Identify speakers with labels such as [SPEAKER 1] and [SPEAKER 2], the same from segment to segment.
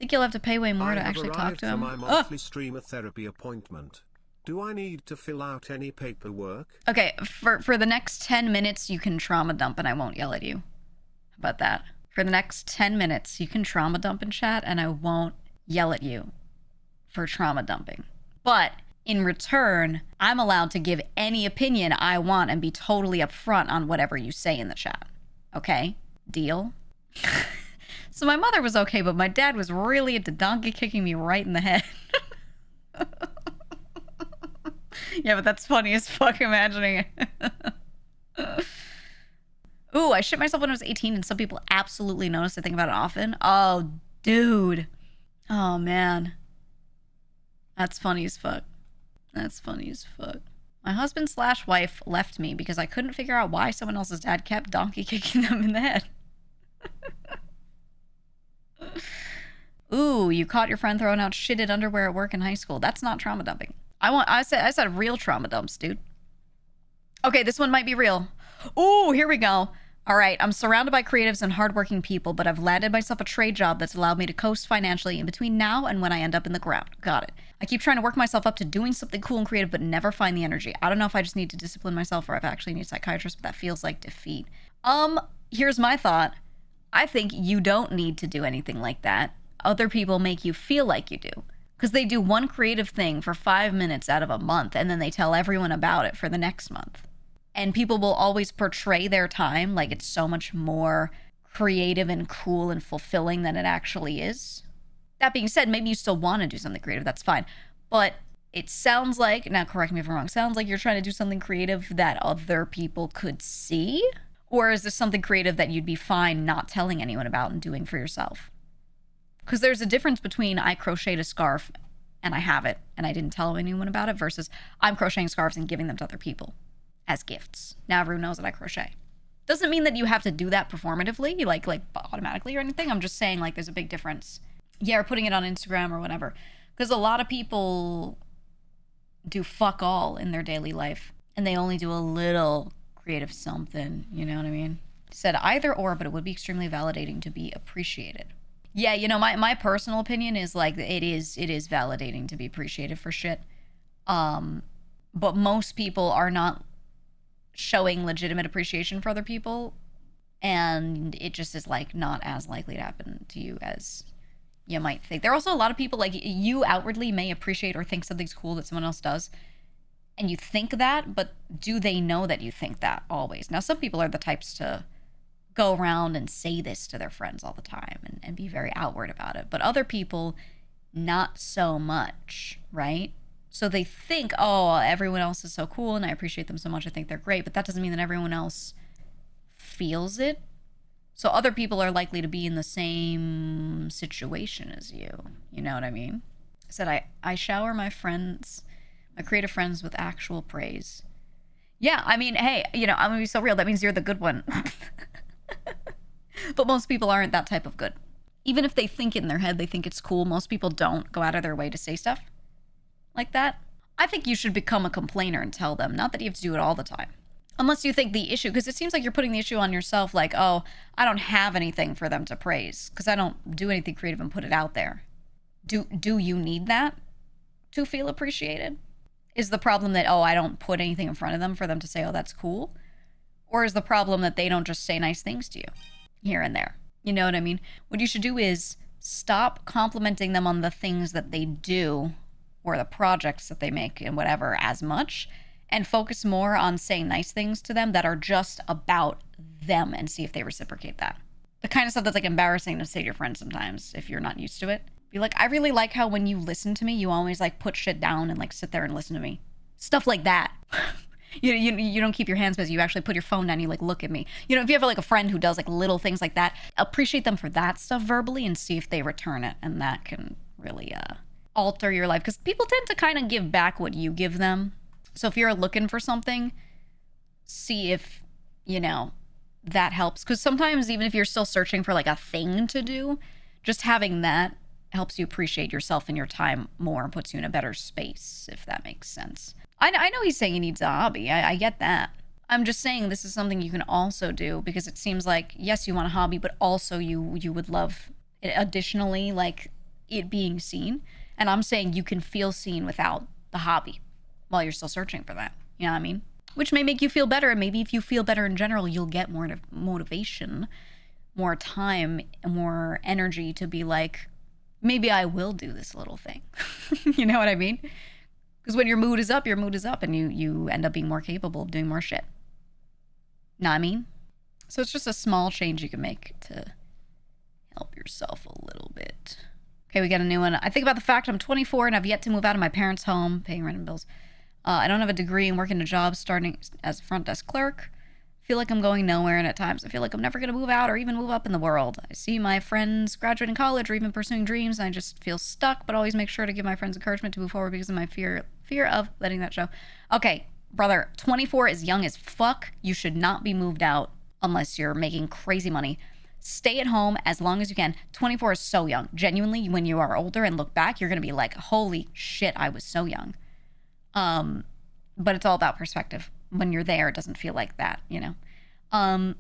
[SPEAKER 1] Think you'll have to pay way more
[SPEAKER 2] I
[SPEAKER 1] to
[SPEAKER 2] have
[SPEAKER 1] actually talk
[SPEAKER 2] arrived
[SPEAKER 1] to
[SPEAKER 2] for
[SPEAKER 1] him?
[SPEAKER 2] my monthly streamer therapy appointment. Do I need to fill out any paperwork?
[SPEAKER 1] Okay, for the next 10 minutes, you can trauma dump and I won't yell at you. How about that? For the next 10 minutes, you can trauma dump in chat and I won't yell at you for trauma dumping. But in return, I'm allowed to give any opinion I want and be totally upfront on whatever you say in the chat. Okay? Deal? So my mother was okay, but my dad was really into donkey kicking me right in the head. Yeah, but that's funny as fuck imagining it. Ooh, I shit myself when I was 18 and some people absolutely notice. I think about it often. Oh, dude. Oh, man. That's funny as fuck. That's funny as fuck. My husband/wife left me because I couldn't figure out why someone else's dad kept donkey kicking them in the head. Ooh, you caught your friend throwing out shitted underwear at work in high school. That's not trauma dumping. I said real trauma dumps, dude. Okay, this one might be real. Ooh, here we go. All right, I'm surrounded by creatives and hardworking people, but I've landed myself a trade job that's allowed me to coast financially in between now and when I end up in the ground. Got it. I keep trying to work myself up to doing something cool and creative, but never find the energy. I don't know if I just need to discipline myself or if I actually need a psychiatrist, but that feels like defeat. Here's my thought. I think you don't need to do anything like that. Other people make you feel like you do. Because they do one creative thing for 5 minutes out of a month, and then they tell everyone about it for the next month. And people will always portray their time like it's so much more creative and cool and fulfilling than it actually is. That being said, maybe you still want to do something creative, that's fine. But it sounds like, now correct me if I'm wrong, sounds like you're trying to do something creative that other people could see? Or is this something creative that you'd be fine not telling anyone about and doing for yourself? Because there's a difference between I crocheted a scarf and I have it and I didn't tell anyone about it versus I'm crocheting scarves and giving them to other people as gifts. Now everyone knows that I crochet. Doesn't mean that you have to do that performatively, like automatically or anything. I'm just saying like there's a big difference. Yeah, or putting it on Instagram or whatever. Because a lot of people do fuck all in their daily life and they only do a little creative something, you know what I mean? Said either or, but it would be extremely validating to be appreciated. Yeah, you know, my personal opinion is like it is validating to be appreciated for shit. But most people are not showing legitimate appreciation for other people, and it just is like not as likely to happen to you as you might think. There are also a lot of people like you outwardly may appreciate or think something's cool that someone else does, and you think that, but do they know that you think that always? Now, some people are the types to go around and say this to their friends all the time and be very outward about it. But other people, not so much, right? So they think, oh, everyone else is so cool and I appreciate them so much. I think they're great. But that doesn't mean that everyone else feels it. So other people are likely to be in the same situation as you. You know what I mean? I said, I shower my friends, my creative friends with actual praise. Yeah, I mean, hey, you know, I'm going to be so real. That means you're the good one. But most people aren't that type of good. Even if they think it in their head, they think it's cool. Most people don't go out of their way to say stuff like that. I think you should become a complainer and tell them. Not that you have to do it all the time. Unless you think the issue, because it seems like you're putting the issue on yourself, like, oh, I don't have anything for them to praise because I don't do anything creative and put it out there. Do you need that to feel appreciated? Is the problem that, oh, I don't put anything in front of them for them to say, oh, that's cool? Or is the problem that they don't just say nice things to you here and there? You know what I mean? What you should do is stop complimenting them on the things that they do or the projects that they make and whatever as much, and focus more on saying nice things to them that are just about them and see if they reciprocate that. The kind of stuff that's like embarrassing to say to your friends sometimes if you're not used to it. Be like, I really like how when you listen to me, you always like put shit down and like sit there and listen to me. Stuff like that. You don't keep your hands busy. You actually put your phone down. You like look at me. You know, if you have like a friend who does like little things like that, appreciate them for that stuff verbally and see if they return it. And that can really alter your life because people tend to kind of give back what you give them. So if you're looking for something, see if, you know, that helps. Because sometimes even if you're still searching for like a thing to do, just having that helps you appreciate yourself and your time more and puts you in a better space, if that makes sense. I know he's saying he needs a hobby. I get that. I'm just saying this is something you can also do because it seems like, yes, you want a hobby, but also you would love it additionally, like it being seen. And I'm saying you can feel seen without the hobby while you're still searching for that. You know what I mean? Which may make you feel better. And maybe if you feel better in general, you'll get more motivation, more time, more energy to be like, maybe I will do this little thing. You know what I mean? Because when your mood is up, and you end up being more capable of doing more shit. Know what I mean? So it's just a small change you can make to help yourself a little bit. Okay, we got a new one. I think about the fact I'm 24 and I've yet to move out of my parents' home, paying rent and bills. I don't have a degree and working a job starting as a front desk clerk. Feel like I'm going nowhere, and at times I feel like I'm never going to move out or even move up in the world. I see my friends graduating college or even pursuing dreams, and I just feel stuck, but always make sure to give my friends encouragement to move forward because of my fear of letting that show. Okay, brother, 24 is young as fuck. You should not be moved out unless you're making crazy money. Stay at home as long as you can. 24 is so young. Genuinely, when you are older and look back, you're going to be like, holy shit, I was so young. But it's all about perspective. When you're there, it doesn't feel like that, you know?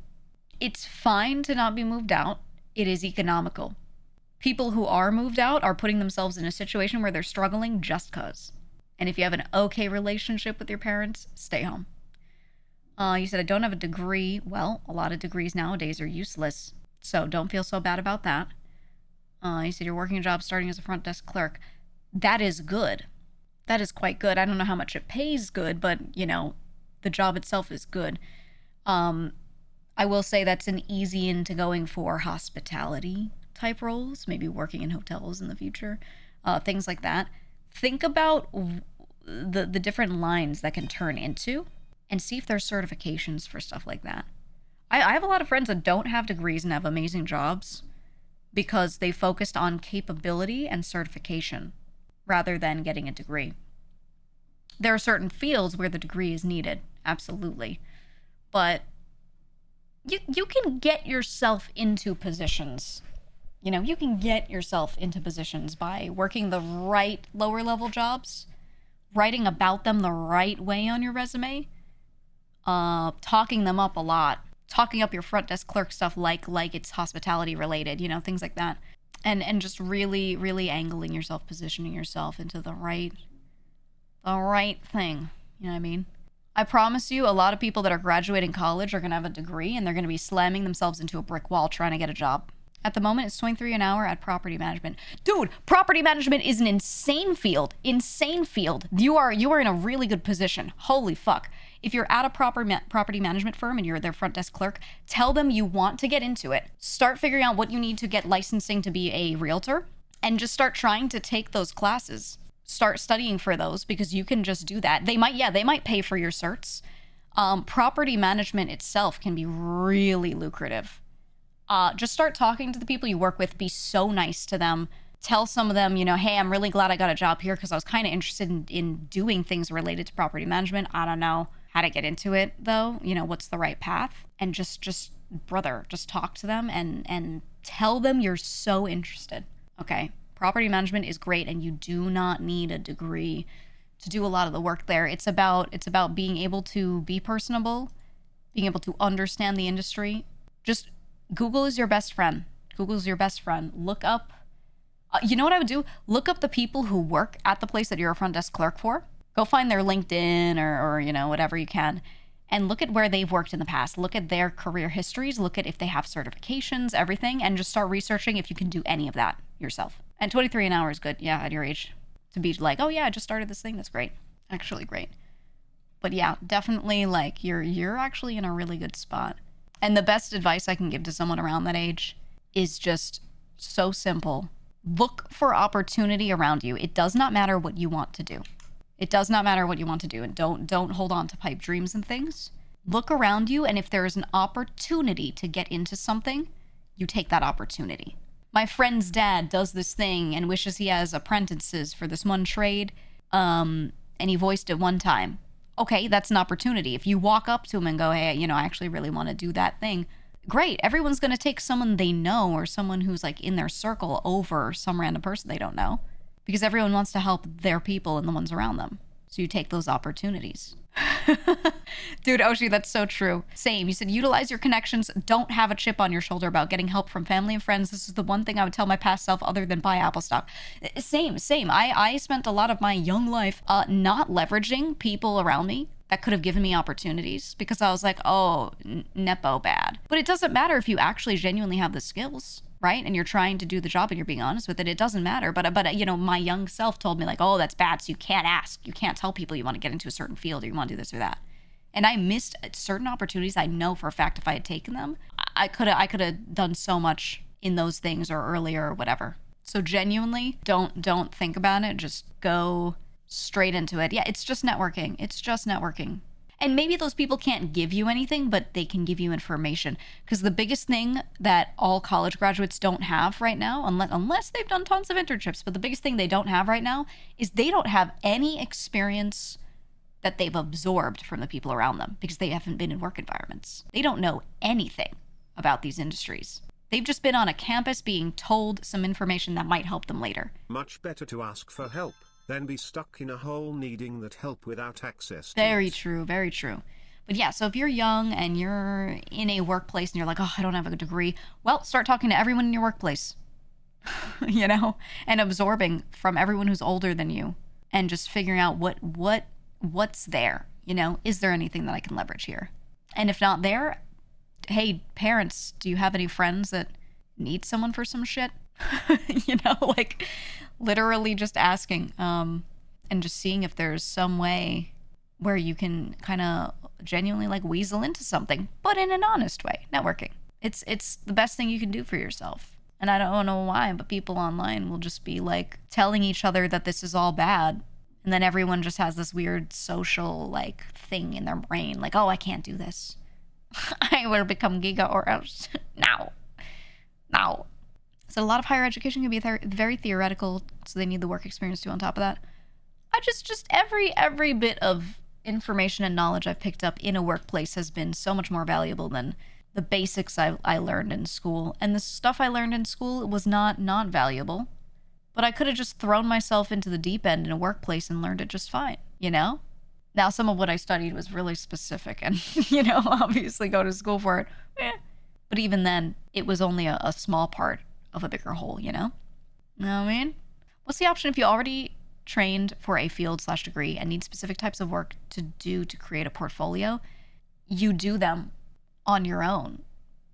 [SPEAKER 1] It's fine to not be moved out. It is economical. People who are moved out are putting themselves in a situation where they're struggling just cause. And if you have an okay relationship with your parents, stay home. You said I don't have a degree. Well, a lot of degrees nowadays are useless, so don't feel so bad about that. You said you're working a job starting as a front desk clerk. That is good. That is quite good. I don't know how much it pays good, but, you know, the job itself is good. I will say that's an easy into going for hospitality type roles, maybe working in hotels in the future, things like that. Think about the different lines that can turn into and see if there's certifications for stuff like that. I have a lot of friends that don't have degrees and have amazing jobs because they focused on capability and certification rather than getting a degree. There are certain fields where the degree is needed, absolutely. But you can get yourself into positions. You know, you can get yourself into positions by working the right lower level jobs, writing about them the right way on your resume, talking them up a lot, talking up your front desk clerk stuff like it's hospitality related, you know, things like that. And just really, really angling yourself, positioning yourself into the right thing. You know what I mean? I promise you, a lot of people that are graduating college are going to have a degree and they're going to be slamming themselves into a brick wall trying to get a job. At the moment, it's 23 an hour at property management. Dude, property management is an insane field. Insane field. You are in a really good position. Holy fuck. If you're at a property management firm and you're their front desk clerk, tell them you want to get into it. Start figuring out what you need to get licensing to be a realtor and just start trying to take those classes. Start studying for those because you can just do that. They might pay for your certs. Property management itself can be really lucrative. Just start talking to the people you work with. Be so nice to them. Tell some of them, you know, hey, I'm really glad I got a job here because I was kind of interested in doing things related to property management. I don't know how to get into it, though. You know, what's the right path? And just brother, just talk to them and tell them you're so interested. Okay, property management is great, and you do not need a degree to do a lot of the work there. It's about being able to be personable, being able to understand the industry. Just Google is your best friend. Google's your best friend. Look up, you know what I would do? Look up the people who work at the place that you're a front desk clerk for. Go find their LinkedIn or you know, whatever you can, and look at where they've worked in the past. Look at their career histories. Look at if they have certifications, everything, and just start researching if you can do any of that yourself. And 23 an hour is good, yeah, at your age. To be like, oh yeah, I just started this thing. That's great. Actually great. But yeah, definitely like you're actually in a really good spot. And the best advice I can give to someone around that age is just so simple. Look for opportunity around you. It does not matter what you want to do. It does not matter what you want to do. And don't hold on to pipe dreams and things. Look around you, and if there is an opportunity to get into something, you take that opportunity. My friend's dad does this thing and wishes he has apprentices for this one trade, and he voiced it one time. Okay, that's an opportunity. If you walk up to him and go, hey, you know, I actually really want to do that thing, great. Everyone's going to take someone they know or someone who's like in their circle over some random person they don't know, because everyone wants to help their people and the ones around them. So you take those opportunities. Dude, Oshi, that's so true. Same. You said utilize your connections. Don't have a chip on your shoulder about getting help from family and friends. This is the one thing I would tell my past self other than buy Apple stock. Same. I spent a lot of my young life not leveraging people around me that could have given me opportunities because I was like, oh, nepo bad. But it doesn't matter if you actually genuinely have the skills, right? And you're trying to do the job and you're being honest with it. It doesn't matter. But you know, my young self told me like, oh, that's bad. So you can't ask. You can't tell people you want to get into a certain field or you want to do this or that. And I missed certain opportunities. I know for a fact if I had taken them, I could have done so much in those things or earlier or whatever. So genuinely, don't think about it. Just go straight into it. Yeah, it's just networking. It's just networking. And maybe those people can't give you anything, but they can give you information. Because the biggest thing that all college graduates don't have right now, unless they've done tons of internships, but the biggest thing they don't have right now is they don't have any experience that they've absorbed from the people around them because they haven't been in work environments. They don't know anything about these industries. They've just been on a campus being told some information that might help them later.
[SPEAKER 2] Much better to ask for help than be stuck in a hole needing that help without access to
[SPEAKER 1] Very
[SPEAKER 2] it.
[SPEAKER 1] true, very true. But yeah, so if you're young and you're in a workplace and you're like, oh, I don't have a degree, well, start talking to everyone in your workplace, you know, and absorbing from everyone who's older than you and just figuring out what's there, you know, is there anything that I can leverage here? And if not there, hey, parents, do you have any friends that need someone for some shit? You know, like literally just asking and just seeing if there's some way where you can kind of genuinely like weasel into something, but in an honest way. Networking. It's the best thing you can do for yourself. And I don't know why, but people online will just be like telling each other that this is all bad. And then everyone just has this weird social like thing in their brain. Like, oh, I can't do this. I will become GEEGA or else. Now. So a lot of higher education can be very theoretical. So they need the work experience too on top of that. I just every bit of information and knowledge I've picked up in a workplace has been so much more valuable than the basics I learned in school. And the stuff I learned in school was not valuable. But I could have just thrown myself into the deep end in a workplace and learned it just fine, you know? Now, some of what I studied was really specific and, you know, obviously go to school for it. But even then, it was only a small part of a bigger whole, you know? You know what I mean? What's the option if you already trained for a field/degree and need specific types of work to do to create a portfolio? You do them on your own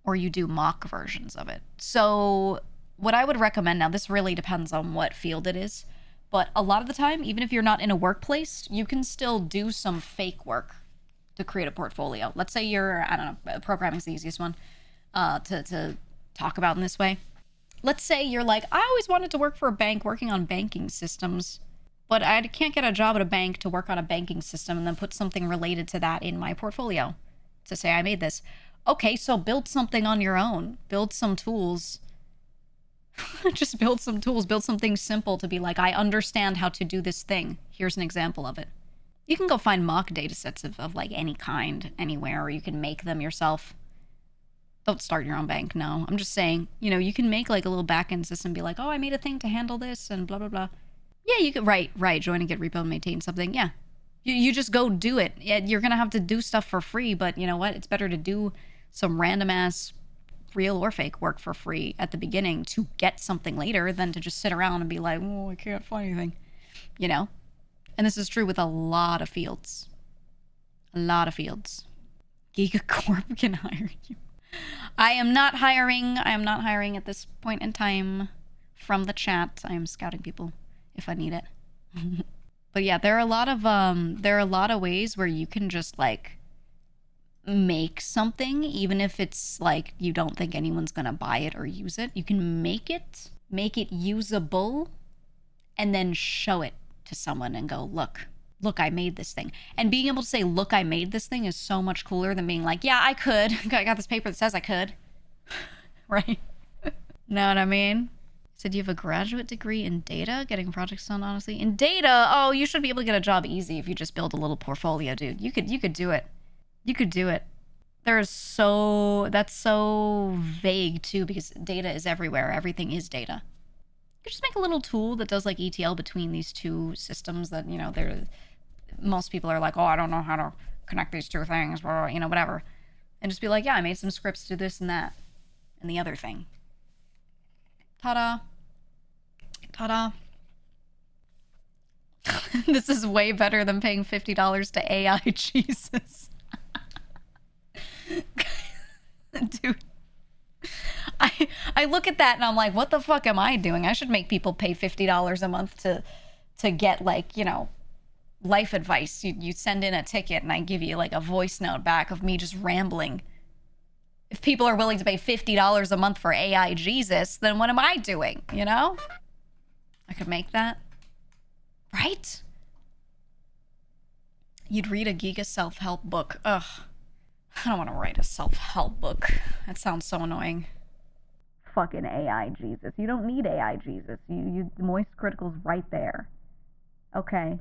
[SPEAKER 1] or you do mock versions of it. So what I would recommend, now this really depends on what field it is, but a lot of the time, even if you're not in a workplace, you can still do some fake work to create a portfolio. Let's say you're, I don't know, programming's the easiest one to talk about in this way. Let's say you're like, I always wanted to work for a bank working on banking systems, but I can't get a job at a bank to work on a banking system and then put something related to that in my portfolio to say I made this. Okay, so build something on your own. Build some tools. Just build some tools. Build something simple to be like, I understand how to do this thing. Here's an example of it. You can go find mock data sets of like any kind, anywhere, or you can make them yourself. Don't start your own bank, no. I'm just saying, you know, you can make like a little backend system, be like, oh, I made a thing to handle this and blah, blah, blah. Yeah, you could, right, join and get repo and maintain something, yeah. You just go do it. Yeah, you're going to have to do stuff for free, but you know what? It's better to do some random ass real or fake work for free at the beginning to get something later than to just sit around and be like, oh, I can't find anything, you know? And this is true with a lot of fields. A lot of fields. GEEGA Corp can hire you. I am not hiring. I am not hiring at this point in time from the chat. I am scouting people if I need it. But yeah, there are a lot of ways where you can just like make something, even if it's like you don't think anyone's gonna buy it or use it. You can make it usable, and then show it to someone and go, look, I made this thing. And being able to say, look, I made this thing is so much cooler than being like, yeah, I could. I got this paper that says I could. Right? Know what I mean? Said you have a graduate degree in data, getting projects done, honestly. In data, oh, you should be able to get a job easy if you just build a little portfolio, dude. You could do it. You could do it. That's so vague too, because data is everywhere. Everything is data. You could just make a little tool that does like ETL between these two systems that, you know, most people are like, oh, I don't know how to connect these two things, blah, blah, you know, whatever. And just be like, yeah, I made some scripts to this and that and the other thing. Ta-da. Ta-da. This is way better than paying $50 to AI Jesus. Dude. I look at that and I'm like, what the fuck am I doing? I should make people pay $50 a month to get, like, you know, life advice. You send in a ticket and I give you like a voice note back of me just rambling. If people are willing to pay $50 a month for AI Jesus, then what am I doing, you know? I could make that. Right? You'd read a GEEGA self-help book. Ugh. I don't want to write a self-help book. That sounds so annoying. Fucking AI Jesus. You don't need AI Jesus. You moist critical's right there. Okay.